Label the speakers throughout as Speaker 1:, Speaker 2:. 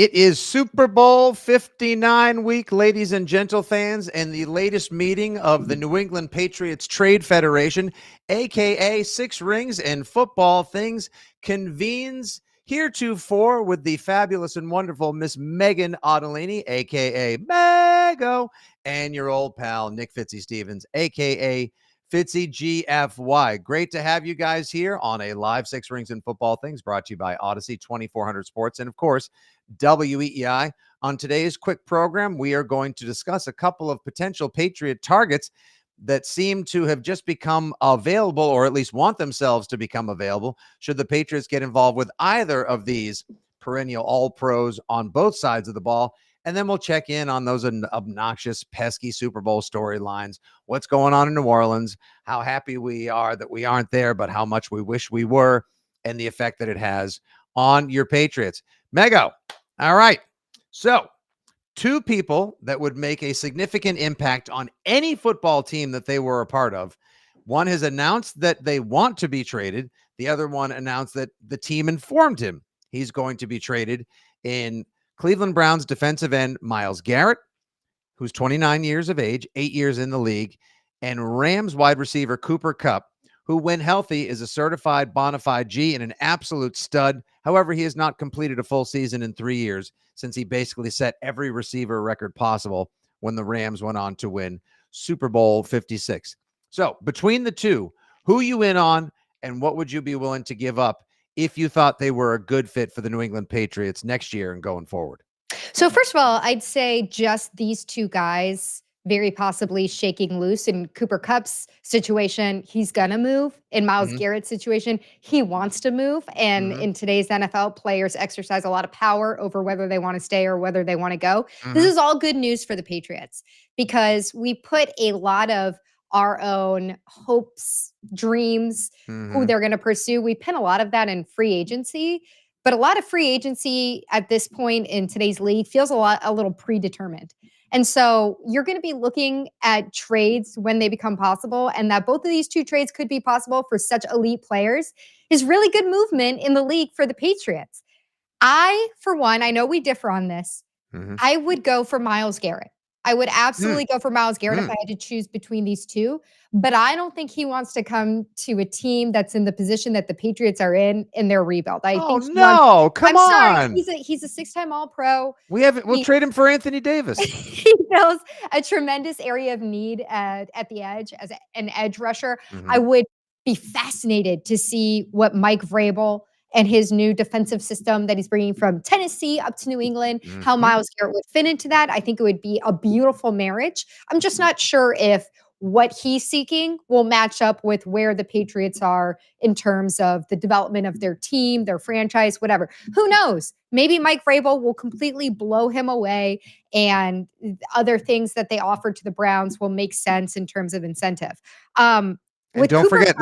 Speaker 1: It is Super Bowl 59 week, ladies and gentle fans, and the latest meeting of the New England Patriots Trade Federation, aka Six Rings and Football Things, convenes heretofore with the fabulous and wonderful Miss Megan Ottolini, aka Mego, and your old pal Nick Fitzy Stevens, aka Fitzy GFY. Great to have you guys here on a live Six Rings and Football Things brought to you by Odyssey 2400 Sports and, of course, WEEI. On today's quick program, we are going to discuss a couple of potential Patriot targets that seem to have just become available, or at least want themselves to become available, should the Patriots get involved with either of these perennial all-pros on both sides of the ball. And then we'll check in on those obnoxious, pesky Super Bowl storylines. What's going on in New Orleans, how happy we are that we aren't there, but how much we wish we were, and the effect that it has on your Patriots. Mego. All right. So, two people that would make a significant impact on any football team that they were a part of. One has announced that they want to be traded. The other one announced that the team informed him he's going to be traded in Cleveland Browns defensive end Myles Garrett, who's 29 years of age, 8 years in the league, and Rams wide receiver Cooper Kupp, who, when healthy, is a certified bona fide G and an absolute stud. However, he has not completed a full season in 3 years since he basically set every receiver record possible when the Rams went on to win Super Bowl 56. So between the two, who you in on, and what would you be willing to give up if you thought they were a good fit for the New England Patriots next year and going forward?
Speaker 2: So first of all, I'd say just these two guys very possibly shaking loose. In Cooper Kupp's situation, he's going to move. In Myles Garrett's situation, he wants to move. And in today's NFL, players exercise a lot of power over whether they want to stay or whether they want to go. This is all good news for the Patriots because we put a lot of our own hopes, dreams, who they're going to pursue. We pin a lot of that in free agency. But a lot of free agency at this point in today's league feels a little predetermined. And so you're going to be looking at trades when they become possible, and that both of these two trades could be possible for such elite players is really good movement in the league for the Patriots. For one, I know we differ on this. I would go for Myles Garrett. I would absolutely go for Myles Garrett if I had to choose between these two. But I don't think he wants to come to a team that's in the position that the Patriots are in their rebuild. I think he wants,
Speaker 1: Come
Speaker 2: I'm
Speaker 1: on.
Speaker 2: sorry, he's a six-time All-Pro.
Speaker 1: We'll trade him for Anthony Davis.
Speaker 2: He fills a tremendous area of need at the edge as an edge rusher. I would be fascinated to see what Mike Vrabel and his new defensive system that he's bringing from Tennessee up to New England, how Myles Garrett would fit into that. I think it would be a beautiful marriage. I'm just not sure if what he's seeking will match up with where the Patriots are in terms of the development of their team, their franchise, whatever. Who knows? Maybe Mike Vrabel will completely blow him away and other things that they offer to the Browns will make sense in terms of incentive.
Speaker 1: And don't forget,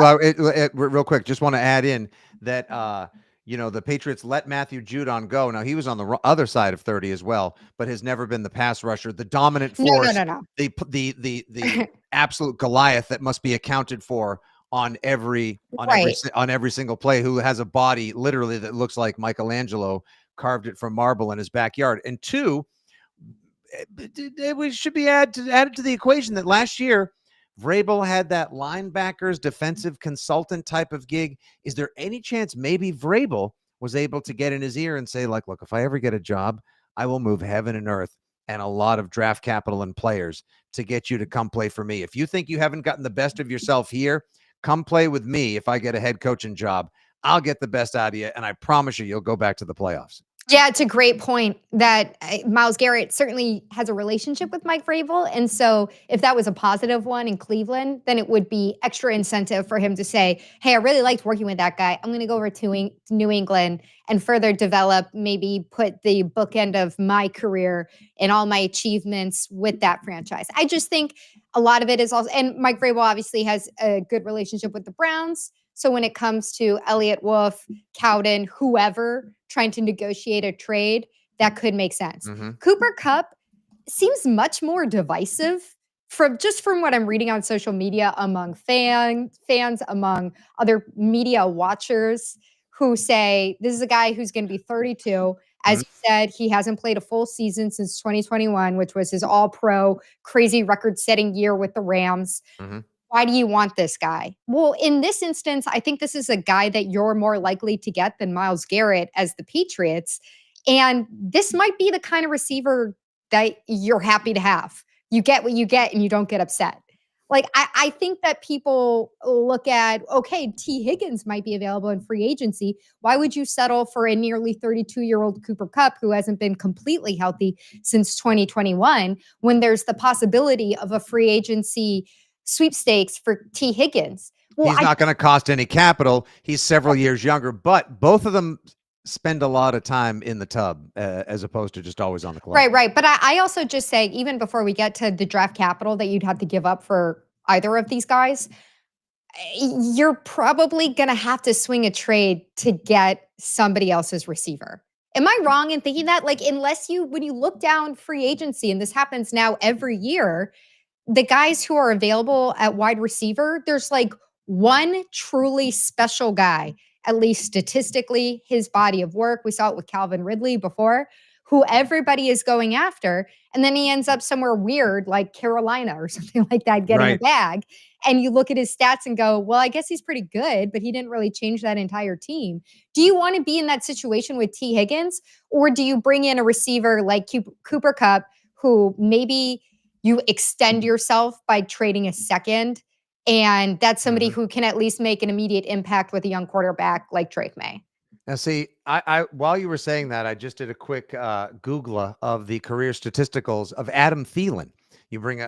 Speaker 1: real quick, just want to add in that, the Patriots let Matthew Judon go. Now, he was on the other side of 30 as well, but has never been the pass rusher, the dominant force,
Speaker 2: No.
Speaker 1: the absolute Goliath that must be accounted for on every single play, who has a body literally that looks like Michelangelo carved it from marble in his backyard. And two, we should be added to the equation that last year, Vrabel had that linebackers defensive consultant type of gig. Is there any chance maybe Vrabel was able to get in his ear and say, like, look, if I ever get a job, I will move heaven and earth and a lot of draft capital and players to get you to come play for me. If you think you haven't gotten the best of yourself here, come play with me. If I get a head coaching job, I'll get the best out of you. And I promise you'll go back to the playoffs.
Speaker 2: Yeah, it's a great point that Myles Garrett certainly has a relationship with Mike Vrabel. And so if that was a positive one in Cleveland, then it would be extra incentive for him to say, hey, I really liked working with that guy. I'm going to go over to New England and further develop, maybe put the bookend of my career and all my achievements with that franchise. I just think a lot of it is also, and Mike Vrabel obviously has a good relationship with the Browns. So when it comes to Elliott Wolf, Cowden, whoever trying to negotiate a trade, that could make sense. Cooper Kupp seems much more divisive from what I'm reading on social media among fans, among other media watchers who say this is a guy who's going to be 32, As you said, he hasn't played a full season since 2021, which was his all-pro, crazy record-setting year with the Rams.
Speaker 1: Mm-hmm.
Speaker 2: Why do you want this guy? Well, in this instance, I think this is a guy that you're more likely to get than Myles Garrett as the Patriots. And this might be the kind of receiver that you're happy to have. You get what you get and you don't get upset. Like, I think that people look at, okay, T. Higgins might be available in free agency. Why would you settle for a nearly 32-year-old Cooper Kupp who hasn't been completely healthy since 2021 when there's the possibility of a free agency sweepstakes for T. Higgins?
Speaker 1: Well, he's not going to cost any capital. He's several years younger, but both of them spend a lot of time in the tub as opposed to just always on the club.
Speaker 2: Right. But I also just say, even before we get to the draft capital that you'd have to give up for either of these guys, you're probably going to have to swing a trade to get somebody else's receiver. Am I wrong in thinking that? Like, when you look down free agency, and this happens now every year, the guys who are available at wide receiver, there's like one truly special guy, at least statistically, his body of work. We saw it with Calvin Ridley before, who everybody is going after. And then he ends up somewhere weird like Carolina or something like that, getting a bag. And you look at his stats and go, well, I guess he's pretty good, but he didn't really change that entire team. Do you want to be in that situation with T. Higgins? Or do you bring in a receiver like Cooper Kupp, who maybe you extend yourself by trading a second, and that's somebody who can at least make an immediate impact with a young quarterback like Drake May?
Speaker 1: Now, see, I while you were saying that, I just did a quick Google of the career statisticals of Adam Thielen. You bring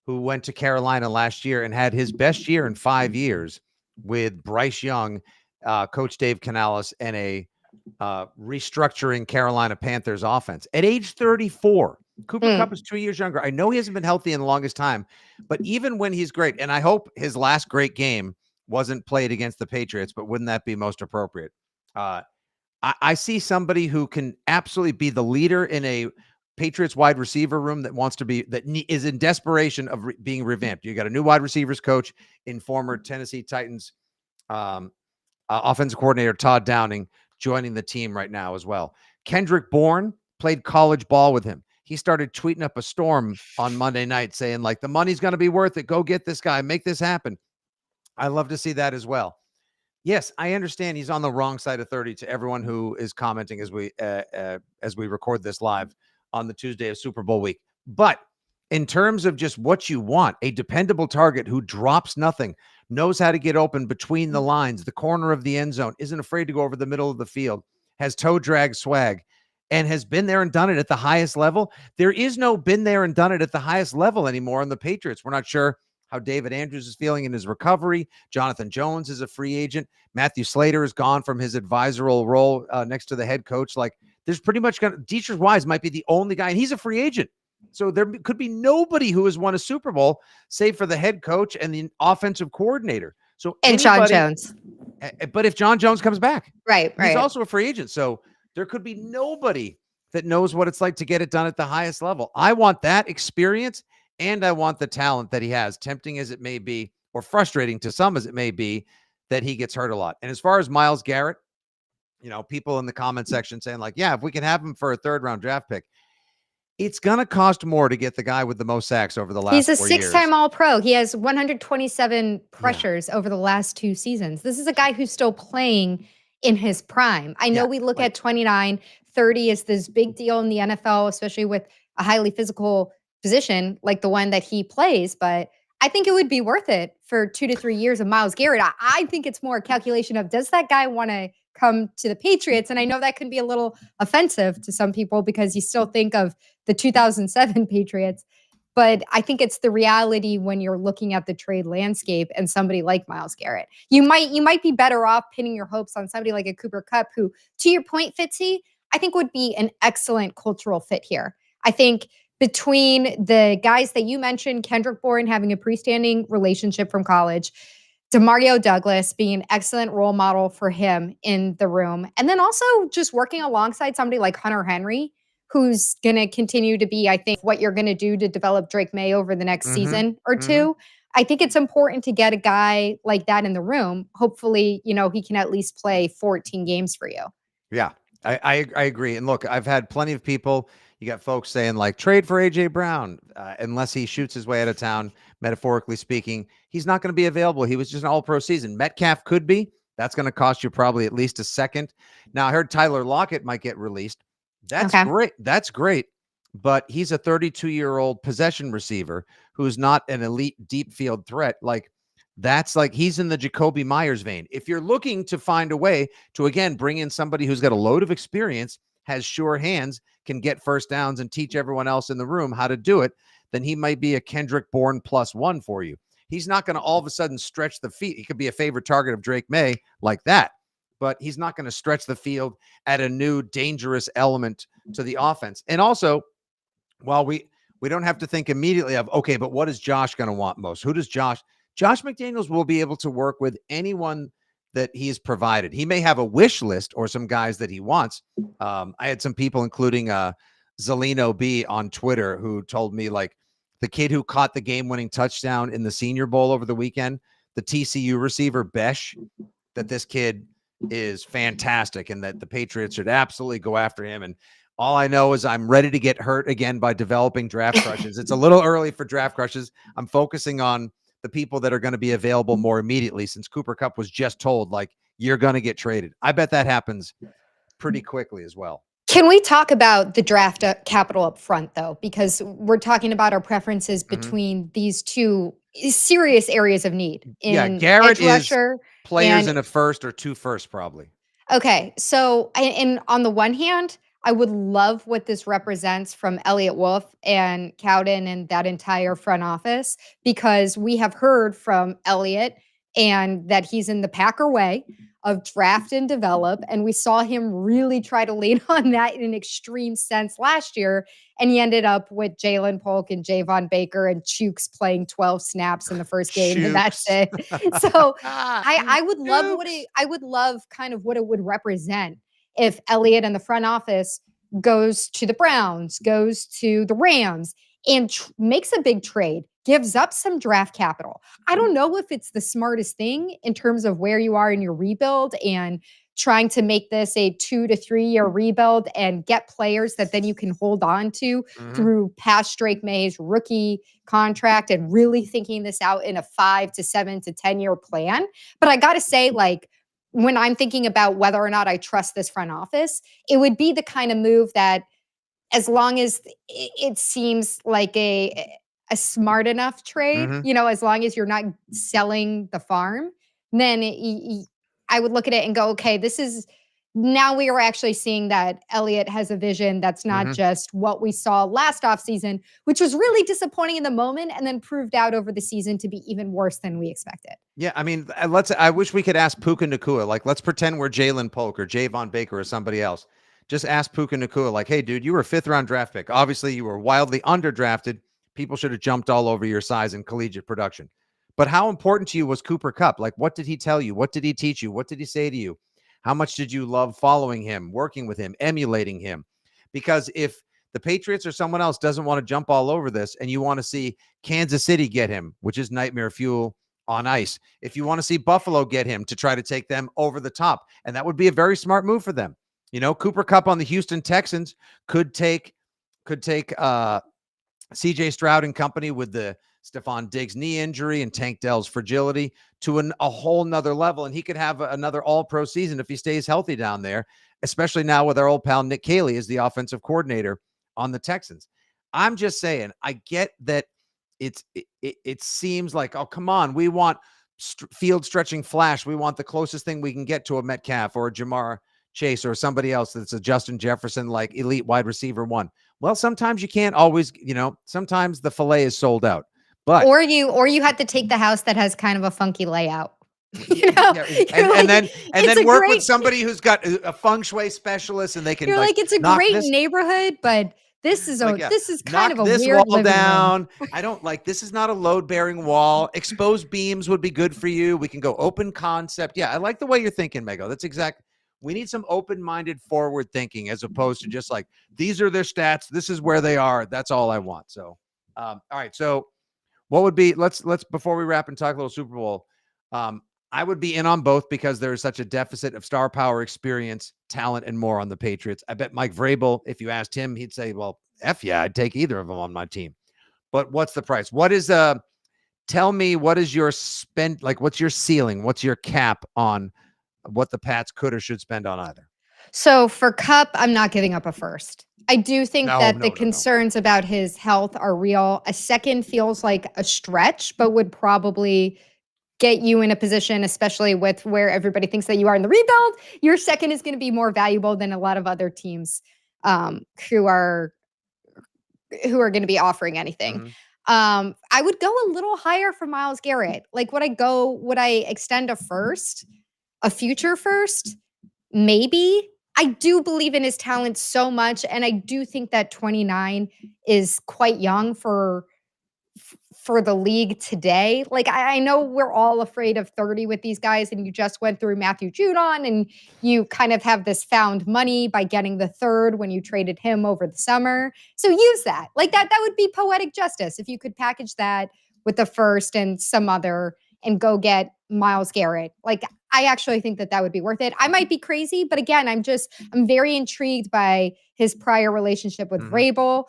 Speaker 1: who went to Carolina last year and had his best year in 5 years with Bryce Young, Coach Dave Canales, and a restructuring Carolina Panthers offense. At age 34, Cooper Kupp is 2 years younger. I know he hasn't been healthy in the longest time, but even when he's great, and I hope his last great game wasn't played against the Patriots, but wouldn't that be most appropriate? I see somebody who can absolutely be the leader in a Patriots wide receiver room that is in desperation of being revamped. You got a new wide receivers coach in former Tennessee Titans offensive coordinator Todd Downing joining the team right now as well. Kendrick Bourne played college ball with him. He started tweeting up a storm on Monday night saying, like, the money's going to be worth it. Go get this guy. Make this happen. I love to see that as well. Yes, I understand he's on the wrong side of 30 to everyone who is commenting as we record this live on the Tuesday of Super Bowl week. But in terms of just what you want, a dependable target who drops nothing, knows how to get open between the lines, the corner of the end zone, isn't afraid to go over the middle of the field, has toe drag swag, and has been there and done it at the highest level. There is no been there and done it at the highest level anymore in the Patriots. We're not sure how David Andrews is feeling in his recovery. Jonathan Jones is a free agent. Matthew Slater is gone from his advisory role next to the head coach. Like, there's pretty much Dietrich Wise might be the only guy, and he's a free agent. So there could be nobody who has won a Super Bowl save for the head coach and the offensive coordinator. So
Speaker 2: John Jones.
Speaker 1: But if John Jones comes back,
Speaker 2: right,
Speaker 1: he's also a free agent. So there could be nobody that knows what it's like to get it done at the highest level. I want that experience, and I want the talent that he has, tempting as it may be, or frustrating to some as it may be, that he gets hurt a lot. And as far as Myles Garrett, people in the comment section saying, like, yeah, if we can have him for a third-round draft pick, it's going to cost more to get the guy with the most sacks over the last 4 years.
Speaker 2: He's a six-time All-Pro. He has 127 pressures over the last 2 seasons. This is a guy who's still playing in his prime. I know we look at 29, 30 as this big deal in the NFL, especially with a highly physical position like the one that he plays, but I think it would be worth it for 2 to 3 years of Myles Garrett. I think it's more a calculation of, does that guy want to come to the Patriots? And I know that can be a little offensive to some people because you still think of the 2007 Patriots, but I think it's the reality when you're looking at the trade landscape and somebody like Myles Garrett. You might be better off pinning your hopes on somebody like a Cooper Kupp, who, to your point, Fitzy, I think would be an excellent cultural fit here. I think between the guys that you mentioned, Kendrick Bourne having a freestanding relationship from college, Demario Douglas being an excellent role model for him in the room, and then also just working alongside somebody like Hunter Henry, who's going to continue to be, I think, what you're going to do to develop Drake May over the next season or two. I think it's important to get a guy like that in the room. Hopefully, he can at least play 14 games for you.
Speaker 1: Yeah. I agree. And look, I've had plenty of people. You got folks saying like trade for AJ Brown, unless he shoots his way out of town. Metaphorically speaking, he's not going to be available. He was just an All-Pro season. Metcalf could be. That's going to cost you probably at least a second. Now I heard Tyler Lockett might get released. That's
Speaker 2: Okay.
Speaker 1: great. That's great. But he's a 32-year-old possession receiver who's not an elite deep field threat. Like that's like he's in the Jacoby Myers vein. If you're looking to find a way to, again, bring in somebody who's got a load of experience, has sure hands, can get first downs and teach everyone else in the room how to do it, then he might be a Kendrick Bourne +1 for you. He's not going to all of a sudden stretch the field. He could be a favorite target of Drake May like that, but he's not going to stretch the field at a new dangerous element to the offense. And also, while we don't have to think immediately of, okay, but what is Josh going to want most? Who does Josh McDaniels will be able to work with anyone that he's provided. He may have a wish list or some guys that he wants. I had some people, including Zelino B on Twitter, who told me like the kid who caught the game-winning touchdown in the Senior Bowl over the weekend, the TCU receiver Besh, that this kid is fantastic and that the Patriots should absolutely go after him. And all I know is I'm ready to get hurt again by developing draft crushes. It's a little early for draft crushes. I'm focusing on the people that are going to be available more immediately, since Cooper Kupp was just told, like, you're going to get traded. I bet that happens pretty quickly as well.
Speaker 2: Can we talk about the draft capital up front, though? Because we're talking about our preferences between these two serious areas of need.
Speaker 1: Garrett is players in a first or two first, probably.
Speaker 2: Okay, so and on the one hand, I would love what this represents from Elliott Wolf and Cowden and that entire front office, because we have heard from Elliott and that he's in the Packer way of draft and develop, and we saw him really try to lean on that in an extreme sense last year, and he ended up with Jalen Polk and Javon Baker and Chooks playing 12 snaps in the first game, and that's it. So I would love I would love kind of what it would represent if Elliott and the front office goes to the Browns, goes to the Rams, and makes a big trade, gives up some draft capital. I don't know if it's the smartest thing in terms of where you are in your rebuild and trying to make this a 2 to 3 year rebuild and get players that then you can hold on to through past Drake May's rookie contract, and really thinking this out in a 5 to 7 to 10 year plan. But I got to say, like, when I'm thinking about whether or not I trust this front office, it would be the kind of move that, as long as it seems like a smart enough trade, as long as you're not selling the farm, then I would look at it and go, okay, this is, now we are actually seeing that Elliott has a vision that's not just what we saw last offseason, which was really disappointing in the moment and then proved out over the season to be even worse than we expected.
Speaker 1: Yeah, I mean, I wish we could ask Puka Nacua, like, let's pretend we're Jalen Polk or Javon Baker or somebody else. Just ask Puka Nacua, like, hey, dude, you were a 5th-round draft pick. Obviously, you were wildly underdrafted. People should have jumped all over your size in collegiate production. But how important to you was Cooper Kupp? Like, what did he tell you? What did he teach you? What did he say to you? How much did you love following him, working with him, emulating him? Because if the Patriots or someone else doesn't want to jump all over this and you want to see Kansas City get him, which is nightmare fuel on ice, if you want to see Buffalo get him to try to take them over the top, and that would be a very smart move for them. Cooper Kupp on the Houston Texans could take CJ Stroud and company with the Stephon Diggs knee injury and Tank Dell's fragility to a whole nother level. And he could have another all-pro season if he stays healthy down there, especially now with our old pal Nick Caley as the offensive coordinator on the Texans. I'm just saying, I get that it seems like, oh, come on, we want field stretching flash. We want the closest thing we can get to a Metcalf or a Jamar Chase or somebody else that's a Justin Jefferson, like elite wide receiver 1. Well, sometimes you can't always, sometimes the filet is sold out. But
Speaker 2: or you had to take the house that has kind of a funky layout.
Speaker 1: And then work with somebody who's got a feng shui specialist, and they can.
Speaker 2: You're like, it's a great neighborhood, but this is kind of a weird
Speaker 1: wall down. I don't like, this is not a load bearing wall. Exposed beams would be good for you. We can go open concept. Yeah, I like the way you're thinking, Mego. That's exact. We need some open-minded forward thinking, as opposed to just like, these are their stats, this is where they are, that's all I want. So all right, so what would be, let's before we wrap and talk a little Super Bowl, I would be in on both because there is such a deficit of star power, experience, talent, and more on the Patriots. I bet Mike Vrabel, if you asked him, he'd say, well, F yeah, I'd take either of them on my team. But what's the price? What is tell me, what is your spend, like what's your ceiling? What's your cap on what the Pats could or should spend on either?
Speaker 2: So for Cup, I'm not giving up a first. I do think
Speaker 1: No,
Speaker 2: that the
Speaker 1: no, no, no.
Speaker 2: concerns about his health are real. A second feels like a stretch, but would probably get you in a position, especially with where everybody thinks that you are in the rebuild. Your second is going to be more valuable than a lot of other teams um, who are going to be offering anything.
Speaker 1: Mhm.
Speaker 2: I would go a little higher for Myles Garrett. Like, would I extend a first, a future first? Maybe. I do believe in his talent so much, and I do think that 29 is quite young for the league today. Like, I know we're all afraid of 30 with these guys, and you just went through Matthew Judon, and you kind of have this found money by getting the third when you traded him over the summer. So use that. Like that would be poetic justice if you could package that with the first and some other and go get Myles Garrett. Like, I actually think that would be worth it. I might be crazy, but again, I'm very intrigued by his prior relationship with Vrabel,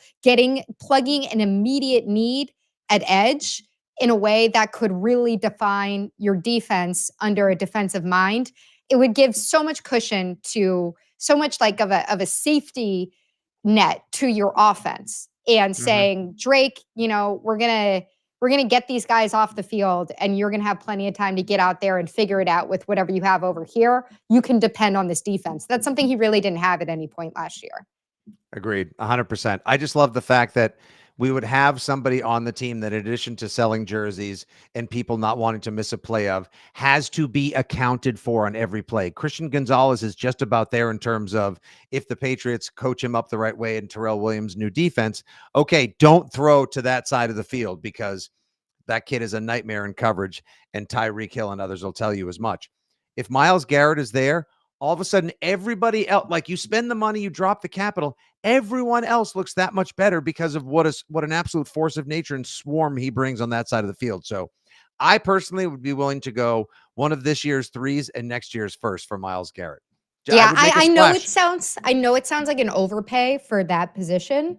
Speaker 2: plugging an immediate need at edge in a way that could really define your defense under a defensive mind. It would give so much cushion to so much like of a safety net to your offense and saying, Drake, we're going to get these guys off the field and you're going to have plenty of time to get out there and figure it out with whatever you have over here. You can depend on this defense. That's something he really didn't have at any point last year.
Speaker 1: Agreed, 100%. I just love the fact that we would have somebody on the team that, in addition to selling jerseys and people not wanting to miss a play of, has to be accounted for on every play. Christian Gonzalez is just about there in terms of if the Patriots coach him up the right way in Terrell Williams' new defense, okay, don't throw to that side of the field because that kid is a nightmare in coverage, and Tyreek Hill and others will tell you as much. If Myles Garrett is there, all of a sudden everybody else, like you spend the money, you drop the capital, everyone else looks that much better because of what an absolute force of nature and swarm he brings on that side of the field. So I personally would be willing to go one of this year's threes and next year's first for Myles Garrett.
Speaker 2: Yeah,
Speaker 1: would make a
Speaker 2: I know
Speaker 1: splash.
Speaker 2: I know it sounds like an overpay for that position,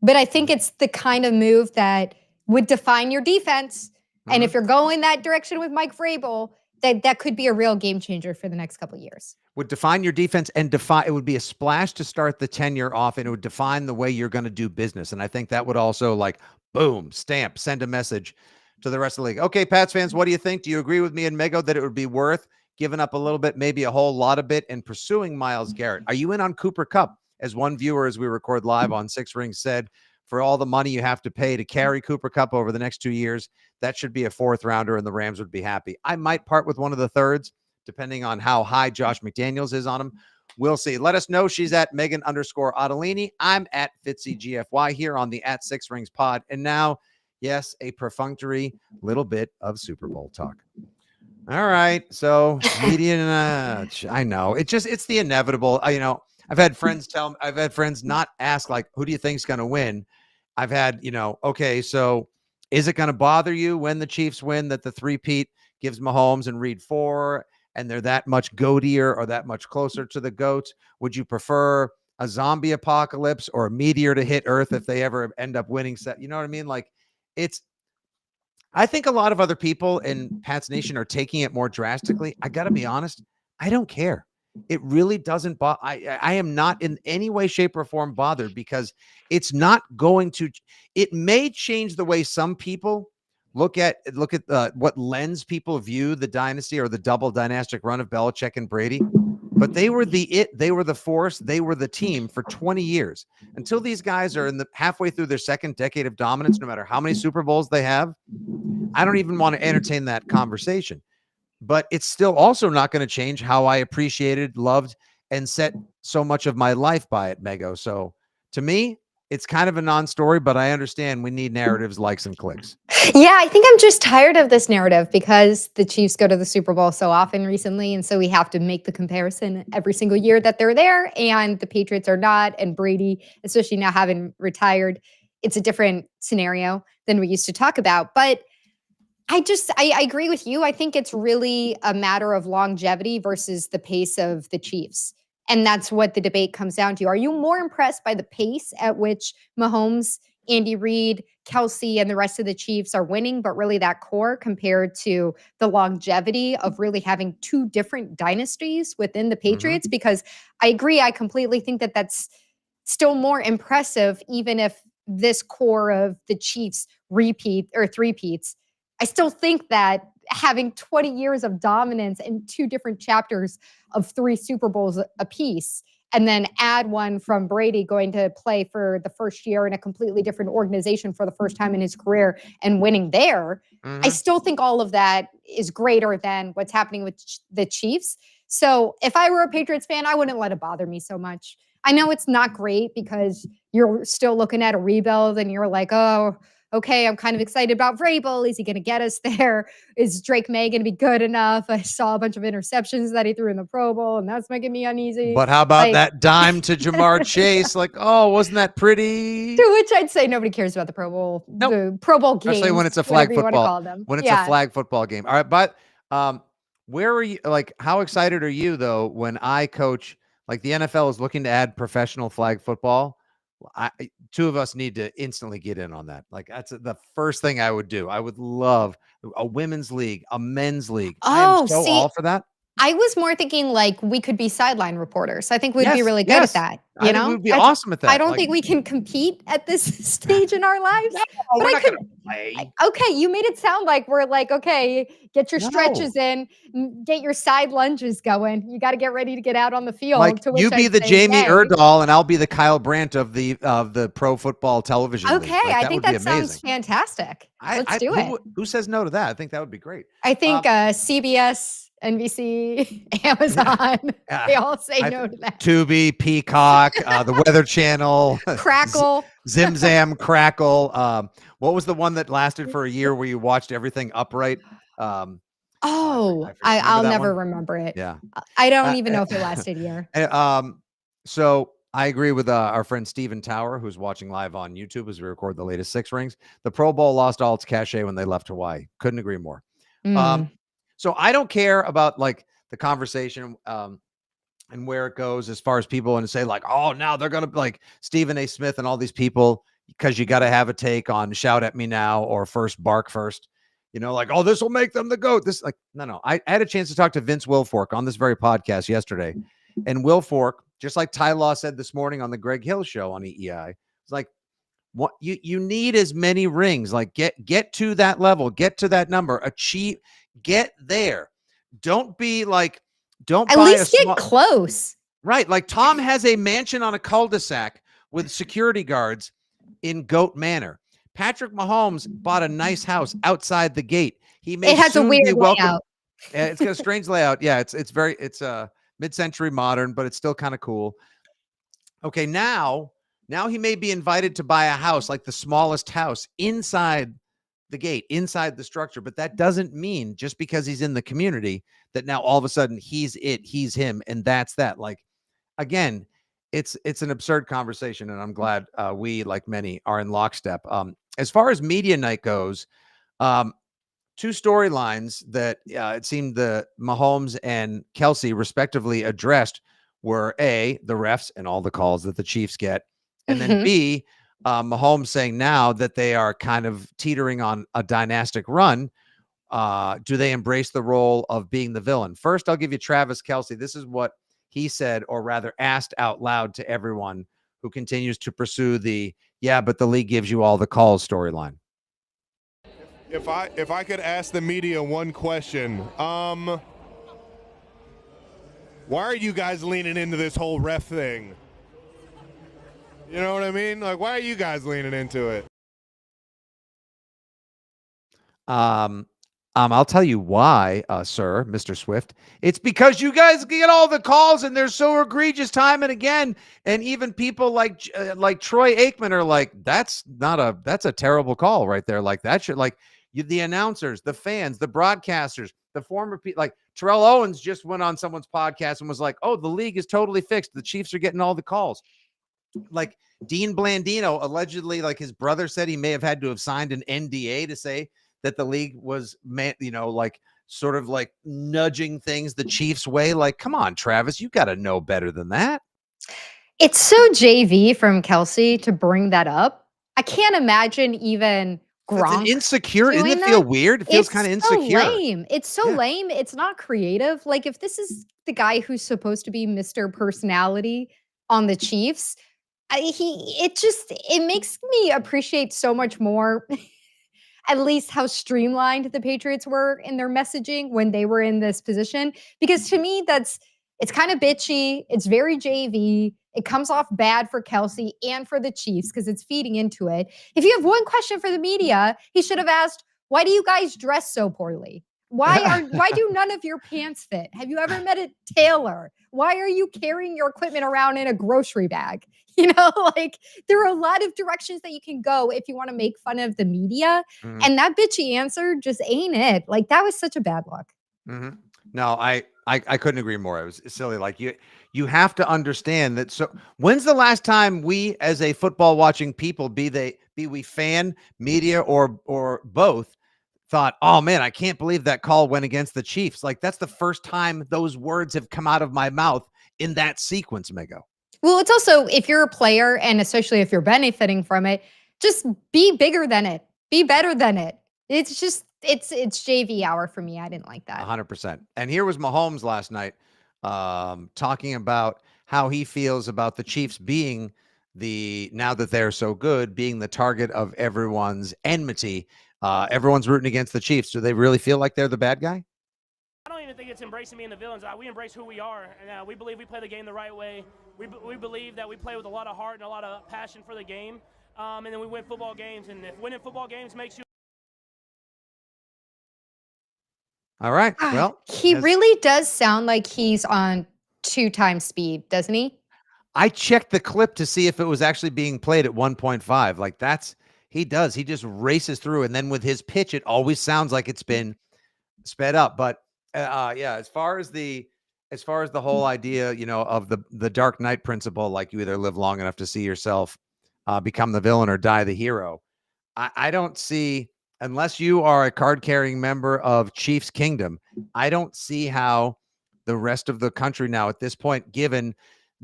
Speaker 2: but I think it's the kind of move that would define your defense. And if you're going that direction with Mike Vrabel, that could be a real game changer for the next couple of years.
Speaker 1: Would define your defense and it would be a splash to start the tenure off, and it would define the way you're going to do business. And I think that would also, like, boom, stamp, send a message to the rest of the league. Okay, Pats fans, what do you think? Do you agree with me and Mego that it would be worth giving up a little bit, maybe a whole lot of it, and pursuing Myles Garrett? Are you in on Cooper Kupp? As one viewer, as we record live on Six Rings, said, for all the money you have to pay to carry Cooper Kupp over the next 2 years, that should be a fourth rounder, and the Rams would be happy. I might part with one of the thirds, depending on how high Josh McDaniels is on him. We'll see. Let us know. She's at Megan_Ottolini. I'm at Fitzy GFY here on the at Six Rings pod. And now, yes, a perfunctory little bit of Super Bowl talk. All right. So media, I know it's the inevitable. I've had friends not ask, like, who do you think's going to win? I've had, okay, so is it going to bother you when the Chiefs win that the three-peat gives Mahomes and Reed 4 and they're that much goatier or that much closer to the GOAT? Would you prefer a zombie apocalypse or a meteor to hit Earth if they ever end up winning? You know what I mean? Like, I think a lot of other people in Pats Nation are taking it more drastically. I got to be honest, I don't care. It really doesn't bother. I am not in any way, shape, or form bothered because it's not going to. It may change the way some people look at what lens people view the dynasty or the double dynastic run of Belichick and Brady. But they were they were the force, they were the team for 20 years until these guys are halfway through their second decade of dominance. No matter how many Super Bowls they have, I don't even want to entertain that conversation. But it's still also not going to change how I appreciated, loved, and set so much of my life by it, Mego. So to me, it's kind of a non-story, but I understand we need narratives, likes, and clicks.
Speaker 2: Yeah, I think I'm just tired of this narrative because the Chiefs go to the Super Bowl so often recently, and so we have to make the comparison every single year that they're there, and the Patriots are not, and Brady, especially now having retired, it's a different scenario than we used to talk about. But I agree with you. I think it's really a matter of longevity versus the pace of the Chiefs. And that's what the debate comes down to. Are you more impressed by the pace at which Mahomes, Andy Reid, Kelsey, and the rest of the Chiefs are winning, but really that core compared to the longevity of really having two different dynasties within the Patriots? Because I agree, I completely think that that's still more impressive, even if this core of the Chiefs repeat or three-peats. I still think that having 20 years of dominance and two different chapters of three Super Bowls apiece, and then add one from Brady going to play for the first year in a completely different organization for the first time in his career and winning there, I still think all of that is greater than what's happening with the Chiefs. So if I were a Patriots fan, I wouldn't let it bother me so much. I know it's not great because you're still looking at a rebuild and you're like, oh, okay, I'm kind of excited about Vrabel. Is he going to get us there? Is Drake May going to be good enough? I saw a bunch of interceptions that he threw in the Pro Bowl, and that's making me uneasy.
Speaker 1: But how about that dime to Jamar Chase? Like, oh, wasn't that pretty?
Speaker 2: To which I'd say nobody cares about the Pro Bowl.
Speaker 1: Nope.
Speaker 2: The Pro Bowl game,
Speaker 1: especially when it's a flag football. When it's a flag football game. All right, but where are you? Like, how excited are you though when I coach? Like the NFL is looking to add professional flag football. Two of us need to instantly get in on that. Like that's the first thing I would do. I would love a women's league, a men's league. I am so all for that.
Speaker 2: I was more thinking like we could be sideline reporters. I think we'd be really good at that. You know,
Speaker 1: we'd be awesome at that.
Speaker 2: I don't think we can compete at this stage in our lives.
Speaker 1: No,
Speaker 2: but
Speaker 1: we're not gonna play.
Speaker 2: Okay, you made it sound like we're like, okay, get your stretches in, get your side lunges going. You got to get ready to get out on the field.
Speaker 1: Like you be the Jamie Erdahl and I'll be the Kyle Brandt of the pro football television.
Speaker 2: Okay,
Speaker 1: like,
Speaker 2: I think that sounds fantastic. Let's do it.
Speaker 1: Who says no to that? I think that would be great.
Speaker 2: I think CBS, NBC, Amazon, they all say no to that.
Speaker 1: Tubi, Peacock, the Weather Channel,
Speaker 2: Crackle,
Speaker 1: Zim Crackle. What was the one that lasted for a year where you watched everything upright?
Speaker 2: I'll never remember it.
Speaker 1: Yeah,
Speaker 2: I don't even know if it lasted a year.
Speaker 1: So I agree with our friend Steven Tower, who's watching live on YouTube as we record the latest Six Rings. The Pro Bowl lost all its cachet when they left Hawaii. Couldn't agree more. So I don't care about like the conversation and where it goes as far as people and say like, oh, now they're going to like Stephen A. Smith and all these people because you got to have a take on shout at me now or first bark first, you know, like, oh, this will make them the GOAT. This like, no. I had a chance to talk to Vince Wilfork on this very podcast yesterday. And Wilfork, just like Ty Law said this morning on the Greg Hill show on EEI, it's like, what you need as many rings, like get to that level, get to that number, achieve, get there. Don't be like, don't
Speaker 2: at least get close.
Speaker 1: Right. Like Tom has a mansion on a cul-de-sac with security guards in GOAT Manor. Patrick Mahomes bought a nice house outside the gate. It
Speaker 2: has a weird layout.
Speaker 1: It's got a strange layout. Yeah, it's mid-century modern, but it's still kind of cool. Okay, now he may be invited to buy a house, like the smallest house inside the gate, inside the structure. But that doesn't mean just because he's in the community that now all of a sudden he's him. And that's that. Like, again, it's an absurd conversation. And I'm glad we, like many, are in lockstep. As far as media night goes, two storylines that it seemed the Mahomes and Kelsey respectively addressed were A, the refs and all the calls that the Chiefs get. And then B, Mahomes saying now that they are kind of teetering on a dynastic run. Do they embrace the role of being the villain? First, I'll give you Travis Kelce. This is what he said, or rather asked out loud to everyone who continues to pursue the, yeah, but the league gives you all the calls storyline.
Speaker 3: If I could ask the media one question, why are you guys leaning into this whole ref thing? You know what I mean? Like, why are you guys leaning into it?
Speaker 1: I'll tell you why, sir, Mr. Swift. It's because you guys get all the calls and they're so egregious time and again. And even people like Troy Aikman are like, that's a terrible call right there. Like that should the announcers, the fans, the broadcasters, the former people, like Terrell Owens just went on someone's podcast and was like, oh, the league is totally fixed. The Chiefs are getting all the calls. Like Dean Blandino allegedly, like his brother said he may have had to have signed an NDA to say that the league was, like sort of like nudging things the Chiefs' way. Like, come on, Travis, you got to know better than that.
Speaker 2: It's so JV from Kelsey to bring that up. I can't imagine even
Speaker 1: It's an
Speaker 2: Gronk
Speaker 1: insecure. Doesn't
Speaker 2: doing
Speaker 1: it feel
Speaker 2: that.
Speaker 1: weird? It feels kind
Speaker 2: It's
Speaker 1: of
Speaker 2: so
Speaker 1: insecure.
Speaker 2: lame. It's so
Speaker 1: Yeah.
Speaker 2: lame. It's not creative. Like, if this is the guy who's supposed to be Mr. Personality on the Chiefs, it makes me appreciate so much more at least how streamlined the Patriots were in their messaging when they were in this position. Because to me, it's kind of bitchy. It's very JV. It comes off bad for Kelsey and for the Chiefs because it's feeding into it. If you have one question for the media, he should have asked, why do you guys dress so poorly? Why do none of your pants fit? Have you ever met a tailor? Why are you carrying your equipment around in a grocery bag? Like, there are a lot of directions that you can go if you want to make fun of the media.
Speaker 1: Mhm.
Speaker 2: And that bitchy answer just ain't it. Like, that was such a bad look.
Speaker 1: Mhm. No, I couldn't agree more. It was silly. Like, you have to understand that. So when's the last time we, as a football watching people, be we fan, media, or both, thought, oh man, I can't believe that call went against the Chiefs. Like, that's the first time those words have come out of my mouth in that sequence, Mego.
Speaker 2: Well, it's also, if you're a player and especially if you're benefiting from it, just be bigger than it. Be better than it. It's just it's JV hour for me. I didn't like that.
Speaker 1: 100%. And here was Mahomes last night, talking about how he feels about the Chiefs being now that they're so good, being the target of everyone's enmity. Everyone's rooting against the Chiefs. Do they really feel like they're the bad guy?
Speaker 4: I don't even think it's embracing being the villains. We embrace who we are, and we believe we play the game the right way. We believe that we play with a lot of heart and a lot of passion for the game, and then we win football games. And if winning football games makes you...
Speaker 1: All right. Well,
Speaker 2: he really does sound like he's on 2x speed, doesn't he?
Speaker 1: I checked the clip to see if it was actually being played at 1.5. Like, he does. He just races through, and then with his pitch, it always sounds like it's been sped up. But yeah, as far as the whole idea, of the Dark Knight principle, like you either live long enough to see yourself become the villain or die the hero. I don't see, unless you are a card carrying member of Chiefs Kingdom, I don't see how the rest of the country now at this point, given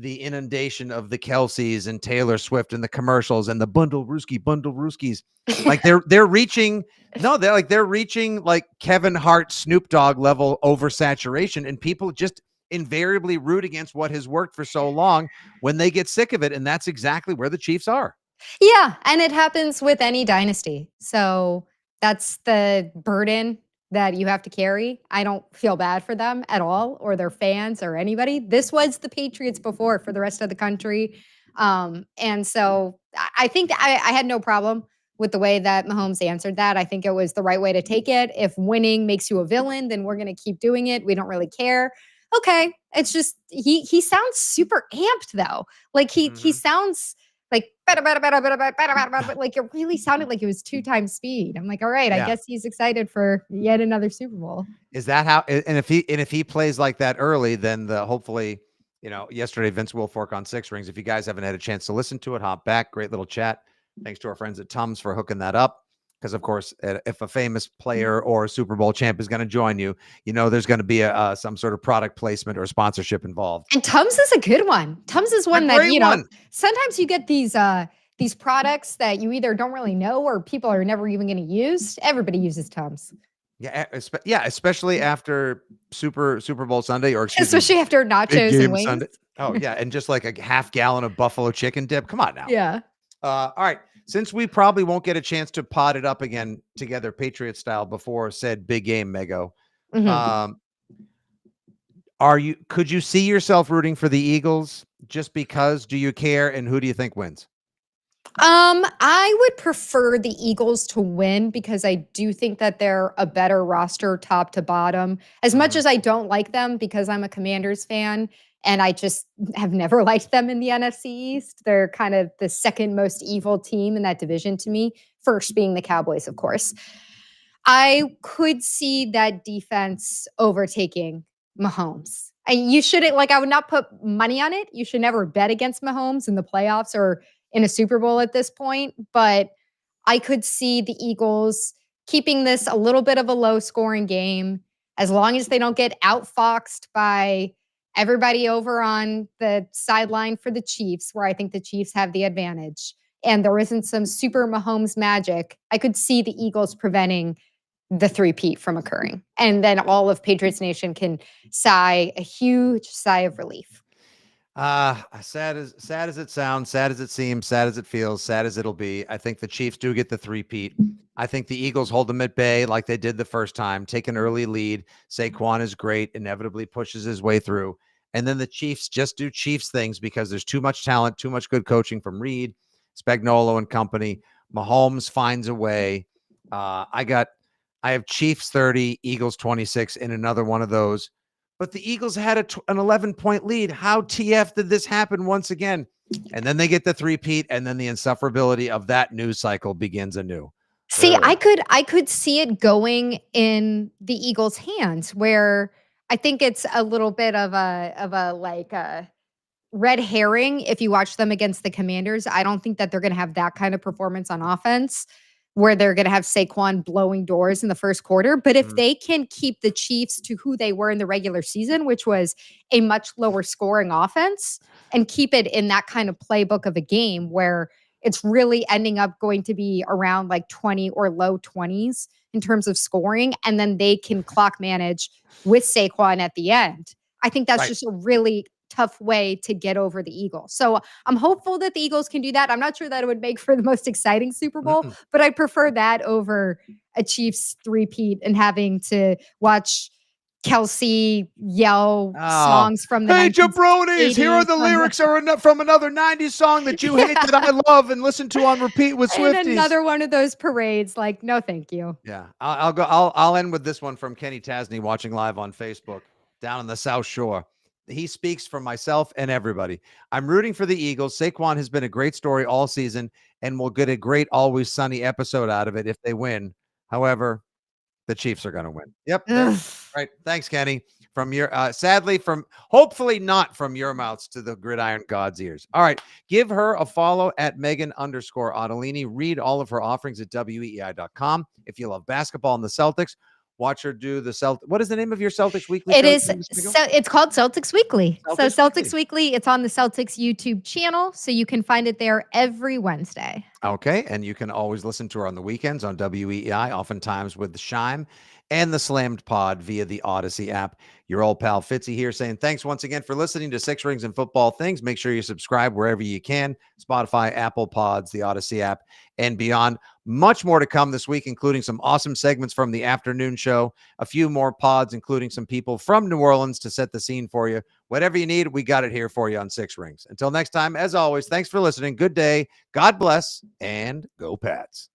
Speaker 1: the inundation of the Kelseys and Taylor Swift and the commercials and the bundle Rooskies, like they're reaching like Kevin Hart, Snoop Dogg level oversaturation, and people just invariably root against what has worked for so long when they get sick of it. And that's exactly where the Chiefs are.
Speaker 2: Yeah, and it happens with any dynasty. So that's the burden that you have to carry. I don't feel bad for them at all, or their fans, or anybody. This was the Patriots before for the rest of the country. And so I think I had no problem with the way that Mahomes answered that. I think it was the right way to take it. If winning makes you a villain, then we're going to keep doing it. We don't really care. Okay. It's just he sounds super amped though. Like he sounds like like it really sounded like it was 2x speed. I'm like, all right, I guess he's excited for yet another Super Bowl.
Speaker 1: Is that how? And if he plays like that early, then hopefully, yesterday Vince Wilfork on Six Rings. If you guys haven't had a chance to listen to it, hop back. Great little chat. Thanks to our friends at Tums for hooking that up. Because of course, if a famous player or a Super Bowl champ is going to join you, there's going to be some sort of product placement or sponsorship involved.
Speaker 2: And Tums is a good one. Tums is one that sometimes you get these products that you either don't really know or people are never even going to use. Everybody uses Tums.
Speaker 1: Yeah, especially after Super Bowl Sunday, or
Speaker 2: especially after nachos and wings. Sunday.
Speaker 1: Oh yeah, and just like a half gallon of buffalo chicken dip. Come on now.
Speaker 2: Yeah.
Speaker 1: All right. Since we probably won't get a chance to pot it up again together, Patriot style, before said big game, Mego, could you see yourself rooting for the Eagles just because? Do you care? And who do you think wins?
Speaker 2: I would prefer the Eagles to win because I do think that they're a better roster top to bottom. As much as I don't like them because I'm a Commanders fan and I just have never liked them in the NFC East. They're kind of the second most evil team in that division to me, first being the Cowboys, of course. I could see that defense overtaking Mahomes. You shouldn't, I would not put money on it. You should never bet against Mahomes in the playoffs or in a Super Bowl at this point. But I could see the Eagles keeping this a little bit of a low scoring game, as long as they don't get outfoxed by everybody over on the sideline for the Chiefs, where I think the Chiefs have the advantage, and there isn't some super Mahomes magic, I could see the Eagles preventing the three-peat from occurring. And then all of Patriots Nation can sigh a huge sigh of relief.
Speaker 1: Sad as it sounds, sad as it seems, sad as it feels, sad as it'll be. I think the Chiefs do get the three-peat. I think the Eagles hold them at bay like they did the first time, take an early lead. Saquon is great, inevitably pushes his way through. And then the Chiefs just do Chiefs things because there's too much talent, too much good coaching from Reed, Spagnuolo and company. Mahomes finds a way. I have Chiefs 30, Eagles 26 in another one of those. But the Eagles had an 11-point lead. How TF did this happen once again? And then they get the three-peat, and then the insufferability of that news cycle begins anew.
Speaker 2: See, I could see it going in the Eagles' hands, where I think it's a little bit of a red herring if you watch them against the Commanders. I don't think that they're going to have that kind of performance on offense where they're going to have Saquon blowing doors in the first quarter. But if they can keep the Chiefs to who they were in the regular season, which was a much lower scoring offense, and keep it in that kind of playbook of a game where it's really ending up going to be around like 20 or low 20s in terms of scoring, and then they can clock manage with Saquon at the end. I think that's just a really tough way to get over the Eagles. So I'm hopeful that the Eagles can do that. I'm not sure that it would make for the most exciting Super Bowl, but I'd prefer that over a Chiefs three-peat and having to watch Kelsey yell songs from the
Speaker 1: Hey, jabronis, here are the lyrics from another 90s song that you hate that I love and listen to on repeat with Swifties.
Speaker 2: And another one of those parades. Like, no, thank you.
Speaker 1: Yeah, I'll end with this one from Kenny Tasney watching live on Facebook down in the South Shore. He speaks for myself and everybody. I'm rooting for the Eagles. Saquon has been a great story all season, and we'll get a great Always Sunny episode out of it if they win. However, the Chiefs are going to win. Yep. Right. Thanks, Kenny. From your, hopefully not from your mouths to the gridiron God's ears. All right. Give her a follow at Megan_Ottolini. Read all of her offerings at weei.com. If you love basketball and the Celtics, watch her do the What is the name of your Celtics Weekly?
Speaker 2: It's called Celtics Weekly. Celtics Weekly. It's on the Celtics YouTube channel, so you can find it there every Wednesday.
Speaker 1: Okay, and you can always listen to her on the weekends on WEEI, oftentimes with the Shime and the Slammed Pod via the Odyssey app. Your old pal Fitzy here saying thanks once again for listening to Six Rings and Football Things. Make sure you subscribe wherever you can. Spotify, Apple Pods, the Odyssey app, and beyond. Much more to come this week, including some awesome segments from the afternoon show, a few more pods, including some people from New Orleans to set the scene for you. Whatever you need, we got it here for you on Six Rings. Until next time, as always, thanks for listening. Good day. God bless, and go Pats.